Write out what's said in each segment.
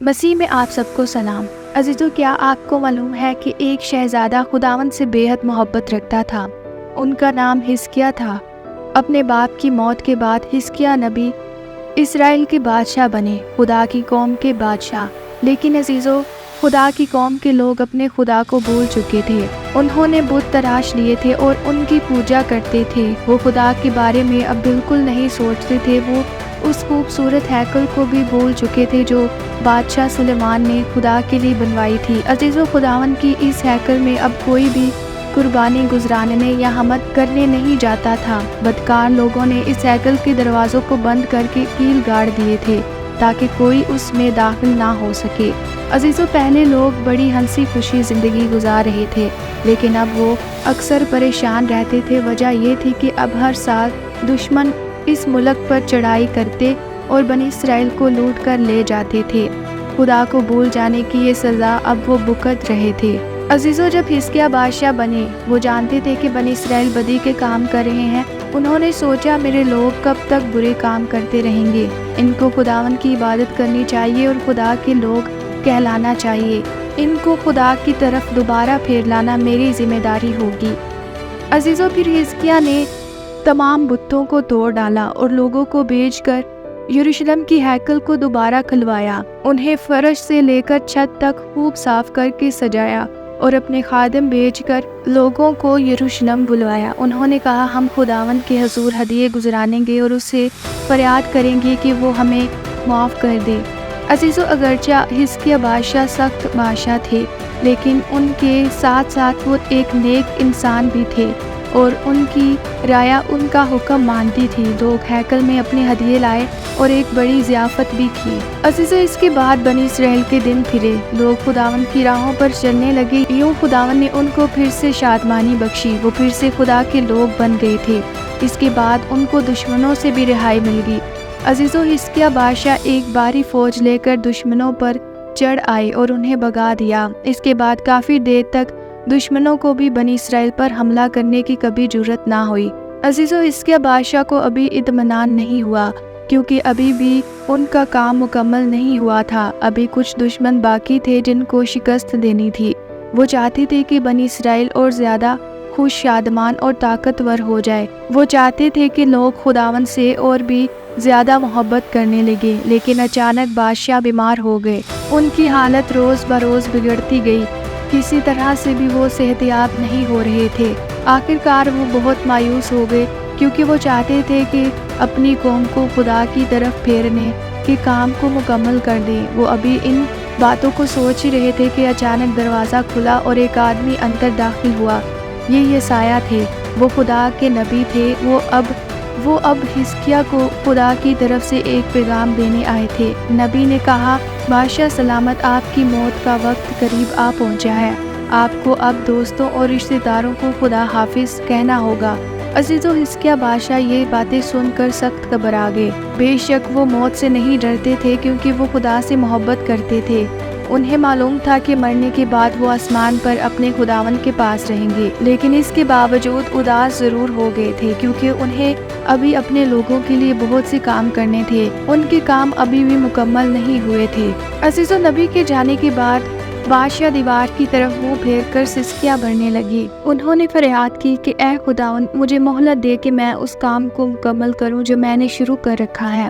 مسیح میں آپ سب کو سلام۔ عزیزو، کیا آپ کو معلوم ہے کہ ایک شہزادہ خداوند سے بے حد محبت رکھتا تھا؟ ان کا نام حزقیہ تھا۔ اپنے باپ کی موت کے بعد حزقیہ نبی اسرائیل کے بادشاہ بنے، خدا کی قوم کے بادشاہ۔ لیکن عزیزو، خدا کی قوم کے لوگ اپنے خدا کو بھول چکے تھے۔ انہوں نے بت تراش لیے تھے اور ان کی پوجا کرتے تھے۔ وہ خدا کے بارے میں اب بالکل نہیں سوچتے تھے۔ وہ اس خوبصورت ہیکل کو بھی بھول چکے تھے جو بادشاہ سلیمان نے خدا کے لیے بنوائی تھی۔ عزیزو، خداوند کی اس ہیکل میں اب کوئی بھی قربانی گزرانے یا حمد کرنے نہیں جاتا تھا۔ بدکار لوگوں نے اس ہیکل کے دروازوں کو بند کر کے کیل گاڑ دیے تھے تاکہ کوئی اس میں داخل نہ ہو سکے۔ عزیزو، پہلے لوگ بڑی ہنسی خوشی زندگی گزار رہے تھے، لیکن اب وہ اکثر پریشان رہتے تھے۔ وجہ یہ تھی کہ اب ہر سال دشمن اس ملک پر چڑھائی کرتے اور بنی اسرائیل کو لوٹ کر لے جاتے تھے۔ خدا کو بھول جانے کی یہ سزا اب وہ بھگت رہے تھے۔ عزیزو، جب حزقیہ بادشاہ بنے، وہ جانتے تھے کہ بنی اسرائیل بدی کے کام کر رہے ہیں۔ انہوں نے سوچا، میرے لوگ کب تک برے کام کرتے رہیں گے؟ ان کو خداوند کی عبادت کرنی چاہیے اور خدا کے لوگ کہلانا چاہیے۔ ان کو خدا کی طرف دوبارہ پھیر لانا میری ذمہ داری ہوگی۔ عزیزو، پھر حزقیہ نے تمام بتوں کو توڑ ڈالا اور لوگوں کو بھیج کر یروشلم کی ہیکل کو دوبارہ کھلوایا۔ انہیں فرش سے لے کر چھت تک خوب صاف کر کے سجایا اور اپنے خادم بھیج کر لوگوں کو یروشلم بلوایا۔ انہوں نے کہا، ہم خداوند کے حضور ہدیے گزاریں گے اور اسے فریاد کریں گے کہ وہ ہمیں معاف کر دے۔ عزیزو، اگرچہ حزقیہ بادشاہ سخت بادشاہ تھے، لیکن ان کے ساتھ ساتھ وہ ایک نیک انسان بھی تھے اور ان کی رعایا ان کا حکم مانتی تھی۔ لوگ ہیکل میں اپنے ہدیے لائے اور ایک بڑی ضیافت بھی کی۔ عزیزو، اس کے بعد بنی اسرائیل کے دن پھرے، لوگ خداوند کی راہوں پر چلنے لگے۔ یوں خداوند نے ان کو پھر سے شادمانی بخشی، وہ پھر سے خدا کے لوگ بن گئے تھے۔ اس کے بعد ان کو دشمنوں سے بھی رہائی مل گئی۔ عزیزو، حزقیہ بادشاہ ایک باری فوج لے کر دشمنوں پر چڑھ آئے اور انہیں بھگا دیا۔ اس کے بعد کافی دیر تک دشمنوں کو بھی بنی اسرائیل پر حملہ کرنے کی کبھی جرأت نہ ہوئی۔ عزیزو، حزقیہ بادشاہ کو ابھی اطمینان نہیں ہوا، کیونکہ ابھی بھی ان کا کام مکمل نہیں ہوا تھا۔ ابھی کچھ دشمن باقی تھے جن کو شکست دینی تھی۔ وہ چاہتے تھے کہ بنی اسرائیل اور زیادہ خوش شادمان اور طاقتور ہو جائے۔ وہ چاہتے تھے کہ لوگ خداوند سے اور بھی زیادہ محبت کرنے لگے۔ لیکن اچانک بادشاہ بیمار ہو گئے۔ ان کی حالت روز بروز بگڑتی گئی۔ کسی طرح سے بھی وہ صحتیاب نہیں ہو رہے تھے۔ آخرکار وہ بہت مایوس ہو گئے، کیونکہ وہ چاہتے تھے کہ اپنی قوم کو خدا کی طرف پھیرنے کے کام کو مکمل کر دیں۔ وہ ابھی ان باتوں کو سوچ ہی رہے تھے کہ اچانک دروازہ کھلا اور ایک آدمی اندر داخل ہوا۔ یہ یسایہ تھے، وہ خدا کے نبی تھے۔ وہ اب حزقیہ کو خدا کی طرف سے ایک پیغام دینے آئے تھے۔ نبی نے کہا، بادشاہ سلامت، آپ کی موت کا وقت قریب آ پہنچا ہے۔ آپ کو اب دوستوں اور رشتہ داروں کو خدا حافظ کہنا ہوگا۔ عزیزو، حزقیہ بادشاہ یہ باتیں سن کر سخت گھبرا گئے۔ بے شک وہ موت سے نہیں ڈرتے تھے، کیونکہ وہ خدا سے محبت کرتے تھے۔ انہیں معلوم تھا کہ مرنے کے بعد وہ آسمان پر اپنے خداوند کے پاس رہیں گے، لیکن اس کے باوجود اداس ضرور ہو گئے تھے، کیونکہ انہیں ابھی اپنے لوگوں کے لیے بہت سے کام کرنے تھے۔ ان کے کام ابھی بھی مکمل نہیں ہوئے تھے۔ عزیزو، نبی کے جانے کے بعد بادشاہ دیوار کی طرف منہ پھیر کر سسکیاں بھرنے لگی۔ انہوں نے فریاد کی کہ اے خداوند، مجھے مہلت دے کہ میں اس کام کو مکمل کروں جو میں نے شروع کر رکھا ہے۔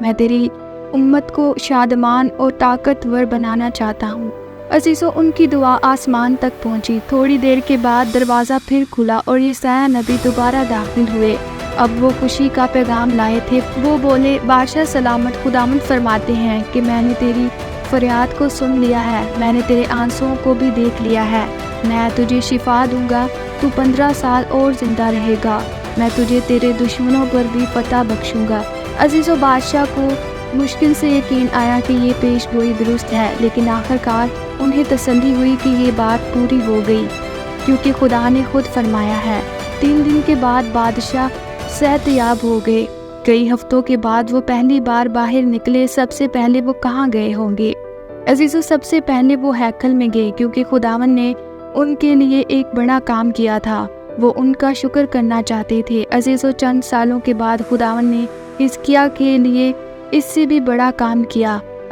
میں تیری امت کو شادمان اور طاقتور بنانا چاہتا ہوں۔ عزیزو، ان کی دعا آسمان تک پہنچی۔ تھوڑی دیر کے بعد دروازہ پھر کھلا اور یسایہ نبی دوبارہ داخل ہوئے۔ اب وہ خوشی کا پیغام لائے تھے۔ وہ بولے، بادشاہ سلامت، خداوند فرماتے ہیں کہ میں نے تیری فریاد کو سن لیا ہے، میں نے تیرے آنسوؤں کو بھی دیکھ لیا ہے۔ میں تجھے شفا دوں گا، تو 15 سال اور زندہ رہے گا۔ میں تجھے تیرے دشمنوں پر بھی فتح بخشوں گا۔ عزیزو، بادشاہ کو مشکل سے یقین آیا کہ یہ پیش گوئی درست ہے، لیکن آخرکار انہیں تسلی ہوئی کہ یہ بات پوری ہو گئی، کیونکہ خدا نے خود فرمایا ہے۔ 3 دن کے بعد بادشاہ صحت یاب ہو گئے۔ کئی ہفتوں کے بعد وہ پہلی بار باہر نکلے۔ سب سے پہلے وہ کہاں گئے ہوں گے؟ عزیزو، سب سے پہلے وہ ہیکل میں گئے، کیونکہ خداوند نے ان کے لیے ایک بڑا کام کیا تھا۔ وہ ان کا شکر کرنا چاہتے تھے۔ عزیزو، چند سالوں کے بعد خداوند نے حزقیہ کے لیے اس سے بھی بڑا کام کیا۔